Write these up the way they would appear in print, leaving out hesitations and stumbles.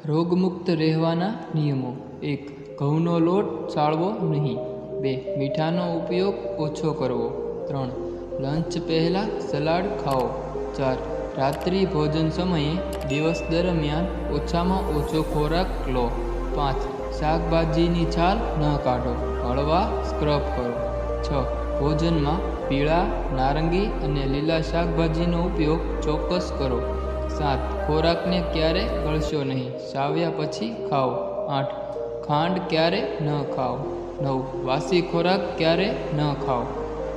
રોગમુક્ત રહેવાના નિયમો 1. ઘઉંનો લોટ ચાળવો નહીં. 2. મીઠાનો ઉપયોગ ઓછો કરવો. 3. લંચ પહેલાં સલાડ ખાઓ. 4. રાત્રિ ભોજન સમયે દિવસ દરમિયાન ઓછામાં ઓછો ખોરાક લો. 5. શાકભાજીની છાલ ન કાઢો, હળવા સ્ક્રબ કરો. 6. ભોજનમાં પીળા, નારંગી અને લીલા શાકભાજીનો ઉપયોગ ચોક્કસ કરો. 7. ખોરાકને ક્યારે ગળશો નહીં, ચાવ્યા પછી ખાઓ. 8. ખાંડ ક્યારે ન ખાઓ. 9. વાસી ખોરાક ક્યારે ન ખાઓ.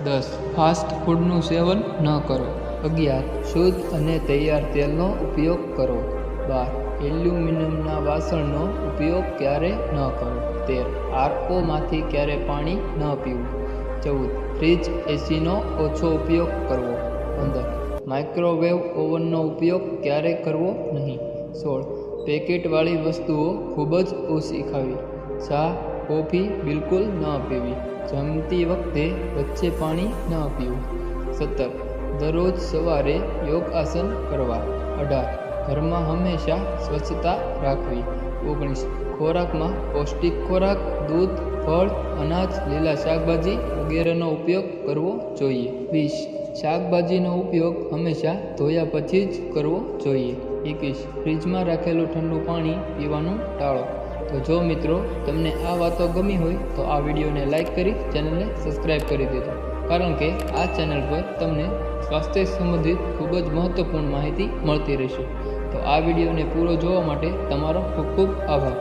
10. ફાસ્ટ ફૂડનું સેવન ન કરો. 11. શુદ્ધ અને તૈયાર તેલનો ઉપયોગ કરો. 12. એલ્યુમિનિયમના વાસણનો ઉપયોગ ક્યારે ન કરો. 13. આરઓમાંથી ક્યારે પાણી ન પીવું. 14. ફ્રીજ એસીનો ઓછો ઉપયોગ કરવો. 15. માઇક્રોવેવ ઓવનનો ઉપયોગ ક્યારે કરવો નહીં. 16. પેકેટવાળી વસ્તુઓ ખૂબ જ ઓછી ખાવી. ચા, કોફી બિલકુલ ન પીવી. જમતી વખતે વચ્ચે પાણી ન પીવું. 17. દરરોજ સવારે યોગ આસન કરવા. 18. ઘરમાં હંમેશા સ્વચ્છતા રાખવી. 19. ખોરાકમાં પૌષ્ટિક ખોરાક, દૂધ, ફળ, અનાજ, લીલા શાકભાજી વગેરેનો ઉપયોગ કરવો જોઈએ. 20. શાકભાજીનો ઉપયોગ હંમેશા ધોયા પછી જ કરવો જોઈએ. 21. ફ્રીજમાં રાખેલું ઠંડુ પાણી પીવાનું ટાળો. તો જો મિત્રો તમને આ વાતો ગમી હોય તો આ વિડીયોને લાઈક કરી ચેનલને સબસ્ક્રાઈબ કરી દેજો, કારણ કે આ ચેનલ પર તમને સ્વાસ્થ્ય સંબંધિત ખૂબ જ મહત્ત્વપૂર્ણ માહિતી મળતી રહેશે. તો આ વિડીયોને પૂરો જોવા માટે તમારો ખૂબ ખૂબ આભાર.